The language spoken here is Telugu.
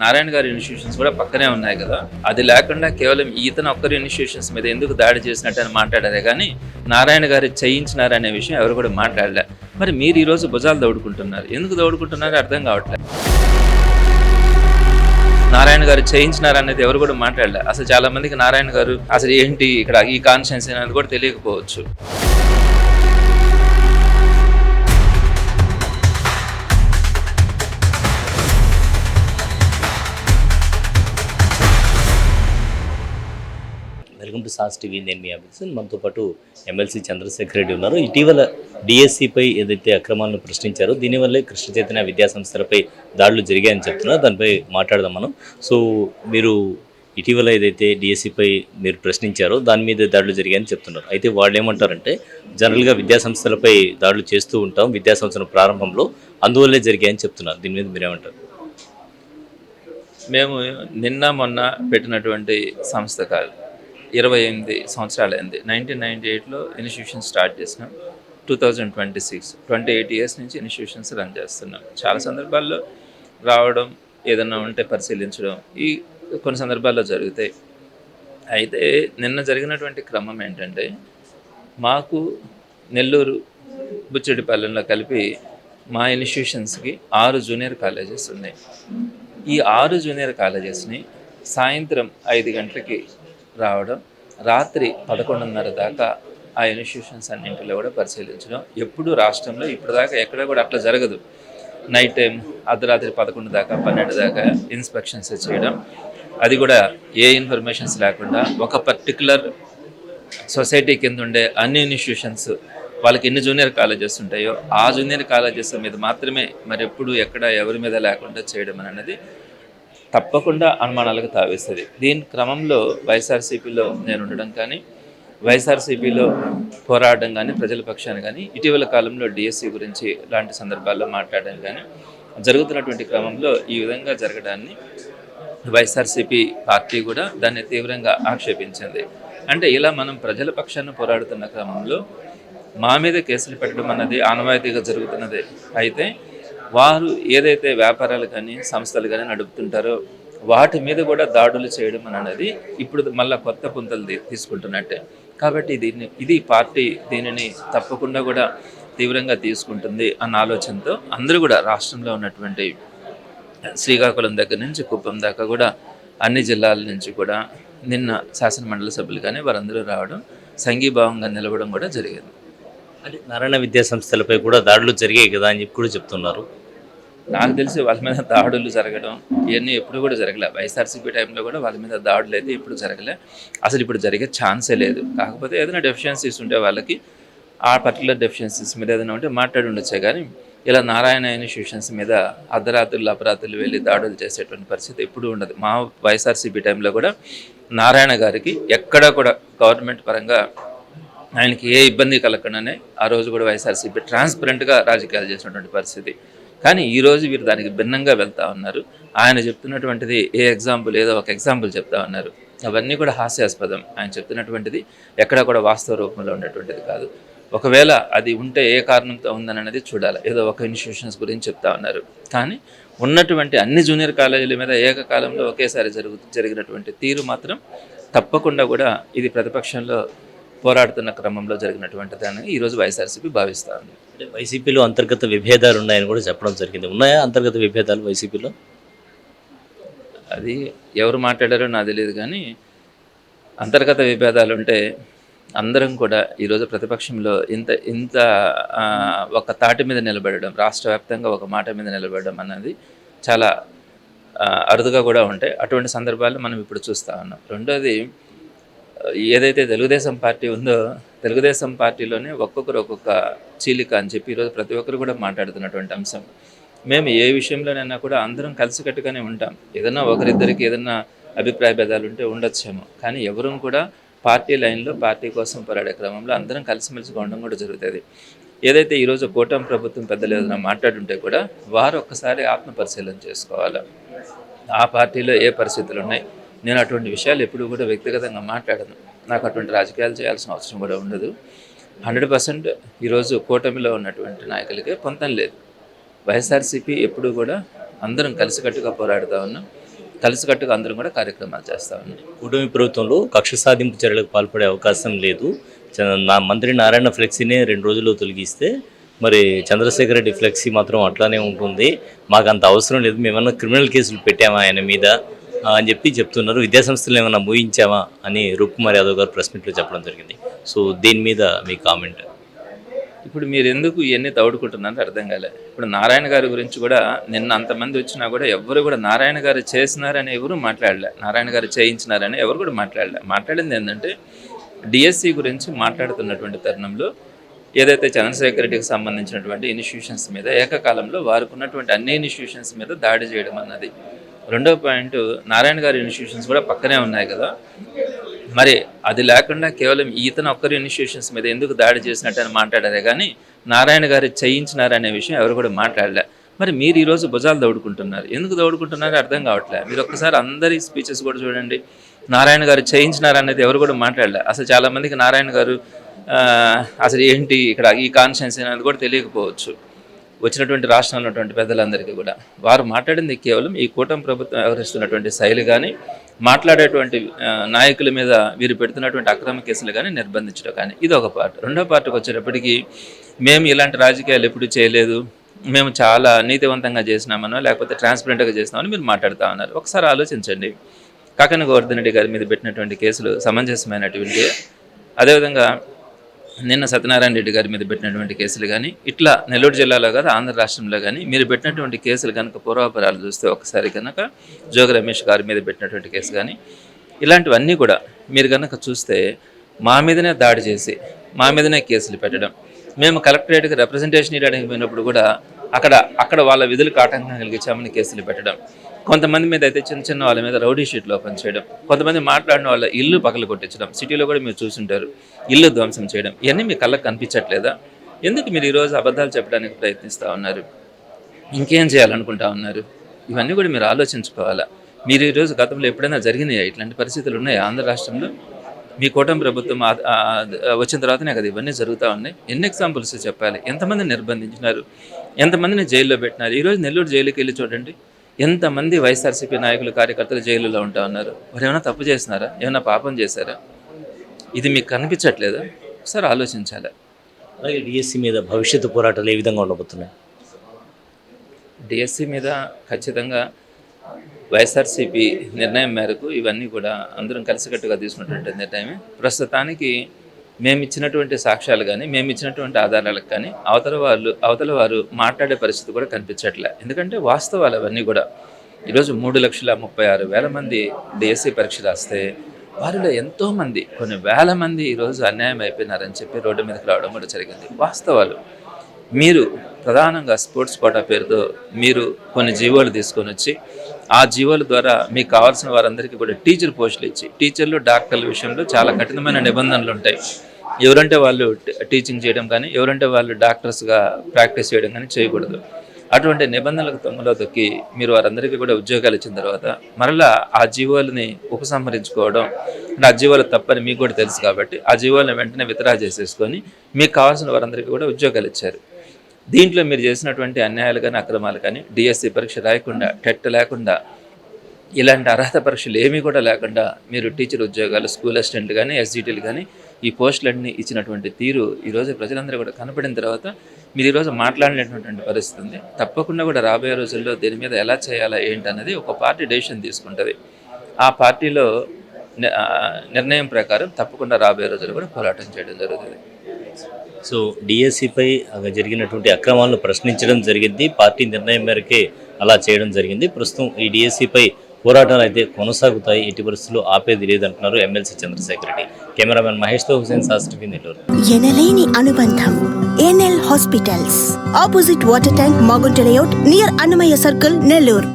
నారాయణ గారి ఇన్స్టిట్యూషన్స్ కూడా పక్కనే ఉన్నాయి కదా. అది లేకుండా కేవలం ఇతను ఒక్కరి ఇన్స్టిట్యూషన్స్ మీద ఎందుకు దాడి చేసినట్టు అని మాట్లాడారే కానీ నారాయణ గారు చేయించినారనే విషయం ఎవరు కూడా మాట్లాడలే. మరి మీరు ఈరోజు భుజాలు దౌడుకుంటున్నారు, ఎందుకు దౌడుకుంటున్నారో అర్థం కావట్లేదు. నారాయణ గారు చేయించినారనేది ఎవరు కూడా మాట్లాడలే. అసలు చాలా మందికి నారాయణ గారు అసలు ఏంటి ఇక్కడ ఈ కాన్షియన్స్ అనేది కూడా తెలియకపోవచ్చు. Welcome to sauce TV. నేను మీ అభిజిత్. మనతో పాటు ఎమ్మెల్సీ చంద్రశేఖర్ రెడ్డి ఉన్నారు. ఇటీవల డిఎస్సిపై ఏదైతే అక్రమాలను ప్రశ్నించారో దీనివల్లే కృష్ణ చైతన్య విద్యా సంస్థలపై దాడులు జరిగాయని చెప్తున్నారు. దానిపై మాట్లాడదాం మనం. సో మీరు ఇటీవల ఏదైతే డిఎస్సిపై మీరు ప్రశ్నించారో దాని మీద దాడులు జరిగాయని చెప్తున్నారు. అయితే వాళ్ళు ఏమంటారంటే జనరల్గా విద్యా సంస్థలపై దాడులు చేస్తూ ఉంటాం విద్యా సంస్థల ప్రారంభంలో, అందువల్లే జరిగాయని చెప్తున్నారు. దీని మీద మీరేమంటారు? మేము నిన్న మొన్న పెట్టినటువంటి సంస్థ కాదు, 28 సంవత్సరాలైంది. 1998లో ఇన్స్టిట్యూషన్ స్టార్ట్ చేసినాం. 2026 28 ఇయర్స్ నుంచి ఇన్స్టిట్యూషన్స్ రన్ చేస్తున్నాం. చాలా సందర్భాల్లో రావడం, ఏదన్నా ఉంటే పరిశీలించడం ఈ కొన్ని సందర్భాల్లో జరుగుతాయి. అయితే నిన్న జరిగినటువంటి క్రమం ఏంటంటే, మాకు నెల్లూరు బుచ్చిరెడ్డిపాలెంలో కలిపి మా ఇన్స్టిట్యూషన్స్కి 6 జూనియర్ కాలేజెస్ ఉన్నాయి. ఈ 6 జూనియర్ కాలేజెస్ని సాయంత్రం 5 గంటలకి రావడం, రాత్రి 11:30 దాకా ఆ ఇన్స్టిట్యూషన్స్ అన్నింటిలో కూడా పరిశీలించడం. ఎప్పుడు రాష్ట్రంలో ఇప్పుడు దాకా ఎక్కడ కూడా అట్లా జరగదు. నైట్ టైం అర్ధరాత్రి 11 దాకా 12 దాకా ఇన్స్పెక్షన్స్ చేయడం, అది కూడా ఏ ఇన్ఫర్మేషన్స్ లేకుండా ఒక పర్టికులర్ సొసైటీ కింద ఉండే అన్ని ఇన్స్టిట్యూషన్స్ వాళ్ళకి ఎన్ని జూనియర్ కాలేజెస్ ఉంటాయో ఆ జూనియర్ కాలేజెస్ మీద మాత్రమే, మరి ఎప్పుడు ఎక్కడ ఎవరి మీద లేకుండా చేయడం అనేది తప్పకుండా అనుమానాలకు తావేస్తుంది. దీని క్రమంలో వైఎస్ఆర్సీపీలో నేను ఉండడం కానీ, వైఎస్ఆర్సీపీలో పోరాడడం కానీ, ప్రజల పక్షాన్ని కానీ, ఇటీవల కాలంలో డిఎస్సి గురించి ఇలాంటి సందర్భాల్లో మాట్లాడడం కానీ జరుగుతున్నటువంటి క్రమంలో ఈ విధంగా జరగడాన్ని వైఎస్ఆర్సీపీ పార్టీ కూడా దాన్ని తీవ్రంగా ఆక్షేపించింది. అంటే ఇలా మనం ప్రజల పక్షాన్ని పోరాడుతున్న క్రమంలో మా మీద కేసులు పెట్టడం అన్నది ఆనవాయితీగా జరుగుతున్నదే. అయితే వారు ఏదైతే వ్యాపారాలు కానీ సంస్థలు కానీ నడుపుతుంటారో వాటి మీద కూడా దాడులు చేయడం అనేది ఇప్పుడు మళ్ళీ కొత్త పుంతలు తీసుకుంటున్నట్టే. కాబట్టి ఇది పార్టీ దీనిని తప్పకుండా కూడా తీవ్రంగా తీసుకుంటుంది అన్న ఆలోచనతో అందరూ కూడా రాష్ట్రంలో ఉన్నటువంటి శ్రీకాకుళం దగ్గర నుంచి కుప్పం దాకా కూడా అన్ని జిల్లాల నుంచి కూడా నిన్న శాసనమండలి సభ్యులు కానీ వారందరూ రావడం, సంఘీభావంగా నిలవడం కూడా జరిగింది. అంటే నారాయణ విద్యా సంస్థలపై కూడా దాడులు జరిగాయి కదా అని చెప్పి కూడా చెప్తున్నారు. నాకు తెలిసి వాళ్ళ మీద దాడులు జరగడం ఇవన్నీ ఎప్పుడు కూడా జరగలే. వైఎస్ఆర్సీపీ టైంలో కూడా వాళ్ళ మీద దాడులు అయితే ఇప్పుడు జరగలే, అసలు ఇప్పుడు జరిగే ఛాన్సే లేదు. కాకపోతే ఏదైనా డెఫిషియన్సీస్ ఉంటే వాళ్ళకి ఆ పర్టికులర్ డెఫిషియన్సీస్ మీద ఏదైనా ఉంటే మాట్లాడి ఉండొచ్చే. కానీ ఇలా నారాయణ ఇన్స్టిట్యూషన్స్ మీద అర్ధరాత్రులు అపరాత్రులు వెళ్ళి దాడులు చేసేటువంటి పరిస్థితి ఎప్పుడూ ఉండదు. మా వైఎస్ఆర్సీపీ టైంలో కూడా నారాయణ గారికి ఎక్కడా కూడా గవర్నమెంట్ పరంగా ఆయనకి ఏ ఇబ్బంది కలగకుండానే ఆ రోజు కూడా వైఎస్ఆర్సీపీ ట్రాన్స్పరెంట్గా రాజకీయాలు చేసినటువంటి పరిస్థితి. కానీ ఈరోజు వీరు దానికి భిన్నంగా వెళ్తూ ఉన్నారు. ఆయన చెప్తున్నటువంటిది ఏదో ఒక ఎగ్జాంపుల్ చెప్తా ఉన్నారు. అవన్నీ కూడా హాస్యాస్పదం. ఆయన చెప్తున్నటువంటిది ఎక్కడా కూడా వాస్తవ రూపంలో ఉండేటువంటిది కాదు. ఒకవేళ అది ఉంటే ఏ కారణంతో ఉందని అనేది చూడాలి. ఏదో ఒక ఇన్స్టిట్యూషన్స్ గురించి చెప్తా ఉన్నారు. కానీ ఉన్నటువంటి అన్ని జూనియర్ కాలేజీల మీద ఏకకాలంలో ఒకేసారి జరిగినటువంటి తీరు మాత్రం తప్పకుండా కూడా ఇది ప్రతిపక్షంలో పోరాడుతున్న క్రమంలో జరిగినటువంటిది అని ఈరోజు వైఎస్ఆర్సీపీ భావిస్తూ ఉంది. అంటే వైసీపీలో అంతర్గత విభేదాలు ఉన్నాయని కూడా చెప్పడం జరిగింది. ఉన్నాయా అంతర్గత విభేదాలు వైసీపీలో? అది ఎవరు మాట్లాడారో నాకు తెలియదు. కానీ అంతర్గత విభేదాలు ఉంటే అందరం కూడా ఈరోజు ప్రతిపక్షంలో ఇంత ఒక తాటి మీద నిలబడడం, రాష్ట్ర వ్యాప్తంగా ఒక మాట మీద నిలబడడం అన్నది చాలా అరుదుగా కూడా ఉంటాయి. అటువంటి సందర్భాలు మనం ఇప్పుడు చూస్తూ ఉన్నాం. రెండోది, ఏదైతే తెలుగుదేశం పార్టీ ఉందో తెలుగుదేశం పార్టీలోనే ఒక్కొక్కరు ఒక్కొక్క చీలిక అని చెప్పి ఈరోజు ప్రతి ఒక్కరు కూడా మాట్లాడుతున్నటువంటి అంశం. మేము ఏ విషయంలోనైనా కూడా అందరం కలిసికట్టుగానే ఉంటాం. ఏదైనా ఒకరిద్దరికి ఏదైనా అభిప్రాయ భేదాలు ఉంటే ఉండొచ్చేమో, కానీ ఎవరూ కూడా పార్టీ లైన్లో పార్టీ కోసం పోరాడే క్రమంలో అందరం కలిసిమెలిసిగా ఉండడం కూడా జరుగుతుంది. ఏదైతే ఈరోజు కూటమి ప్రభుత్వం పెద్దలు ఏదైనా మాట్లాడుంటే కూడా వారు ఒక్కసారి ఆత్మపరిశీలన చేసుకోవాలి. ఆ పార్టీలో ఏ పరిస్థితులు ఉన్నాయి. నేను అటువంటి విషయాలు ఎప్పుడు కూడా వ్యక్తిగతంగా మాట్లాడను. నాకు అటువంటి రాజకీయాలు చేయాల్సిన అవసరం కూడా ఉండదు. 100% ఈరోజు కూటమిలో ఉన్నటువంటి నాయకులకే పొంతం లేదు. వైఎస్ఆర్సీపీ ఎప్పుడు కూడా అందరం కలిసికట్టుగా పోరాడుతూ ఉన్నాం. కలిసికట్టుగా అందరం కూడా కార్యక్రమాలు చేస్తా ఉన్నాం. కూటమి ప్రభుత్వంలో కక్ష సాధింపు చర్యలకు పాల్పడే అవకాశం లేదు. మంత్రి నారాయణ ఫ్లెక్సీనే 2 రోజుల్లో తొలగిస్తే మరి చంద్రశేఖర్ రెడ్డి ఫ్లెక్సీ మాత్రం అట్లానే ఉంటుంది, మాకు అంత అవసరం లేదు, మేమన్నా క్రిమినల్ కేసులు పెట్టామా ఆయన మీద అని చెప్తున్నారు. విద్యాసంస్థలు ఏమైనా మూయించామా అని రూప్కుమార్ యాదవ్ గారు ప్రెస్ మీట్లో చెప్పడం జరిగింది. సో దీని మీద మీ కామెంట్? ఇప్పుడు మీరు ఎందుకు ఇవన్నీ తౌడుకుంటున్నారో అర్థం కాలే. ఇప్పుడు నారాయణ గారి గురించి కూడా నిన్న అంతమంది వచ్చినా కూడా ఎవరు కూడా నారాయణ గారు చేసినారని ఎవరు మాట్లాడలే, నారాయణ గారు చేయించినారని ఎవరు కూడా మాట్లాడలే. మాట్లాడింది ఏంటంటే డిఎస్సి గురించి మాట్లాడుతున్నటువంటి తరుణంలో ఏదైతే చంద్రశేఖర్ రెడ్డికి సంబంధించినటువంటి ఇన్స్టిట్యూషన్స్ మీద ఏకకాలంలో వారికి ఉన్నటువంటి అన్ని ఇన్స్టిట్యూషన్స్ మీద దాడి చేయడం అన్నది. రెండవ పాయింట్, నారాయణ గారి ఇన్స్టిట్యూషన్స్ కూడా పక్కనే ఉన్నాయి కదా, మరి అది లేకుండా కేవలం ఈతను ఒక్కరి ఇన్స్టిట్యూషన్స్ మీద ఎందుకు దాడి చేసినట్టు అని మాట్లాడారే కానీ నారాయణ గారు చేయించినారనే విషయం ఎవరు కూడా మాట్లాడలే. మరి మీరు ఈరోజు భుజాలు దౌడుకుంటున్నారు, ఎందుకు దౌడుకుంటున్నారో అర్థం కావట్లే. మీరు ఒక్కసారి అందరి స్పీచెస్ కూడా చూడండి, నారాయణ గారు చేయించినారనేది ఎవరు కూడా మాట్లాడలే. అసలు చాలామందికి నారాయణ గారు అసలు ఏంటి ఇక్కడ ఈ కాన్షియన్స్ అనేది కూడా తెలియకపోవచ్చు వచ్చినటువంటి రాష్ట్రంలో ఉన్నటువంటి పెద్దలందరికీ కూడా. వారు మాట్లాడింది కేవలం ఈ కూటమి ప్రభుత్వం వ్యవహరిస్తున్నటువంటి శైలి కానీ, మాట్లాడేటువంటి నాయకుల మీద వీరు పెడుతున్నటువంటి అక్రమ కేసులు కానీ నిర్బంధించడం కానీ, ఇది ఒక పార్ట్. రెండో పార్ట్కి వచ్చేటప్పటికి మేము ఇలాంటి రాజకీయాలు ఎప్పుడు చేయలేదు, మేము చాలా నీతివంతంగా చేసినామనో లేకపోతే ట్రాన్స్పరెంట్గా చేసినామని మీరు మాట్లాడుతూ ఉన్నారు. ఒకసారి ఆలోచించండి, కాకన గోవర్ధన్ రెడ్డి గారి మీద పెట్టినటువంటి కేసులు సమంజసమైనటువంటి, అదేవిధంగా నిన్న సత్యనారాయణ రెడ్డి గారి మీద పెట్టినటువంటి కేసులు కానీ, ఇట్లా నెల్లూరు జిల్లాలో కాదు ఆంధ్ర రాష్ట్రంలో కానీ మీరు పెట్టినటువంటి కేసులు కనుక పూర్వాపరాలు చూస్తే ఒకసారి కనుక జోగి రమేష్ గారి మీద పెట్టినటువంటి కేసు కానీ ఇలాంటివన్నీ కూడా మీరు కనుక చూస్తే మా మీదనే దాడి చేసి మా మీదనే కేసులు పెట్టడం, మేము కలెక్టరేట్కి రిప్రజెంటేషన్ ఇవ్వడానికి పోయినప్పుడు కూడా అక్కడ వాళ్ళ విధులకు ఆటంకం కలిగించామని కేసులు పెట్టడం, కొంతమంది మీద అయితే చిన్న చిన్న వాళ్ళ మీద రౌడీ షీట్లు ఓపెన్ చేయడం, కొంతమంది మాట్లాడిన వాళ్ళ ఇల్లు పగలు కొట్టించడం, సిటీలో కూడా మీరు చూసుంటారు ఇల్లు ధ్వంసం చేయడం, ఇవన్నీ మీ కళ్ళకు కనిపించట్లేదా? ఎందుకు మీరు ఈరోజు అబద్ధాలు చెప్పడానికి ప్రయత్నిస్తూ ఉన్నారు? ఇంకేం చేయాలనుకుంటా ఉన్నారు? ఇవన్నీ కూడా మీరు ఆలోచించుకోవాలా. మీరు ఈరోజు గతంలో ఎప్పుడైనా జరిగినాయా ఇట్లాంటి పరిస్థితులు ఉన్నాయా ఆంధ్ర రాష్ట్రంలో? మీ కూటమి ప్రభుత్వం వచ్చిన తర్వాతనే కదా ఇవన్నీ జరుగుతూ ఉన్నాయి. ఎన్ని ఎగ్జాంపుల్స్ చెప్పాలి? ఎంతమంది నిర్బంధించినారు, ఎంతమందిని జైల్లో పెట్టినారు? ఈరోజు నెల్లూరు జైలుకి వెళ్ళి చూడండి, ఎంతమంది వైఎస్ఆర్సీపీ నాయకులు కార్యకర్తలు జైలులో ఉంటా ఉన్నారు. వారు ఏమైనా తప్పు చేసినారా? ఏమైనా పాపం చేశారా? ఇది మీకు కనిపించట్లేదా? ఒకసారి ఆలోచించాలి. అలాగే డిఎస్సి మీద భవిష్యత్తు పోరాటాలు ఏ విధంగా ఉండబోతున్నాయి? డిఎస్సి మీద ఖచ్చితంగా వైఎస్ఆర్సీపీ నిర్ణయం మేరకు ఇవన్నీ కూడా అందరం కలిసికట్టుగా తీసుకున్నటువంటి నిర్ణయమే. ప్రస్తుతానికి మేము ఇచ్చినటువంటి సాక్ష్యాలు కానీ మేము ఇచ్చినటువంటి ఆధారాలకు కానీ అవతల వారు మాట్లాడే పరిస్థితి కూడా కనిపించట్లే. ఎందుకంటే వాస్తవాలు అవన్నీ కూడా. ఈరోజు 3,36,000 మంది డిఎస్సి పరీక్ష రాస్తే వారిలో ఎంతోమంది, కొన్ని వేల మంది ఈరోజు అన్యాయం అయిపోయినారని చెప్పి రోడ్డు మీదకి రావడం కూడా జరిగింది. వాస్తవాలు. మీరు ప్రధానంగా స్పోర్ట్స్ కోటా పేరుతో మీరు కొన్ని జీవోలు తీసుకొని వచ్చి ఆ జీవోల ద్వారా మీకు కావాల్సిన వారందరికీ కూడా టీచర్ పోస్టులు ఇచ్చి, టీచర్లు డాక్టర్ల విషయంలో చాలా కఠినమైన నిబంధనలు ఉంటాయి. ఎవరంటే వాళ్ళు టీచింగ్ చేయడం కానీ, ఎవరంటే వాళ్ళు డాక్టర్స్గా ప్రాక్టీస్ చేయడం కానీ చేయకూడదు. అటువంటి నిబంధనలకు తొంగలో తొక్కి మీరు వారందరికీ కూడా ఉద్యోగాలు ఇచ్చిన తర్వాత మరలా ఆ జీవోలని ఉపసంహరించుకోవడం, ఆ జీవోలు తప్పని మీకు కూడా తెలుసు కాబట్టి ఆ జీవోలను వెంటనే విత్డ్రా చేసేసుకొని మీకు కావాల్సిన వారందరికీ కూడా ఉద్యోగాలు ఇచ్చారు. దీంట్లో మీరు చేసినటువంటి అన్యాయాలు కానీ అక్రమాలు కానీ, డిఎస్సి పరీక్ష రాయకుండా, టెట్ లేకుండా, ఇలాంటి అర్హత పరీక్షలు ఏమీ కూడా లేకుండా మీరు టీచర్ ఉద్యోగాలు, స్కూల్ అసిస్టెంట్లు కానీ, ఎస్జిటీలు కానీ ఈ పోస్టులన్నీ ఇచ్చినటువంటి తీరు ఈరోజు ప్రజలందరూ కూడా కనపడిన తర్వాత మీరు ఈరోజు మాట్లాడినటువంటి పరిస్థితి ఉంది. తప్పకుండా కూడా రాబోయే రోజుల్లో దీని మీద ఎలా చేయాలా ఏంటన్నది ఒక పార్టీ డెసిషన్ తీసుకుంటుంది. ఆ పార్టీలో నిర్ణయం ప్రకారం తప్పకుండా రాబోయే రోజుల్లో కూడా పోరాటం చేయడం జరుగుతుంది. సో డిఎస్సిపై జరిగినటువంటి అక్రమాలను ప్రశ్నించడం జరిగింది, పార్టీ నిర్ణయం మేరకే అలా చేయడం జరిగింది. ప్రస్తుతం ఈ డిఎస్సిపై పోరాటాలు అయితే కొనసాగుతాయి, ఎట్టి పరిస్థితుల్లో ఆపేది లేదంటున్నారు ఎమ్మెల్సీ చంద్రశేఖర్ రెడ్డి. కెమెరామెన్ మహేష్తో హుసేన్ సాస్టివి, నెల్లూరు. ఎనలేని అనుబంధం NL hospitals, opposite water tank, Magunta layout, near Annamayya circle, Nellore.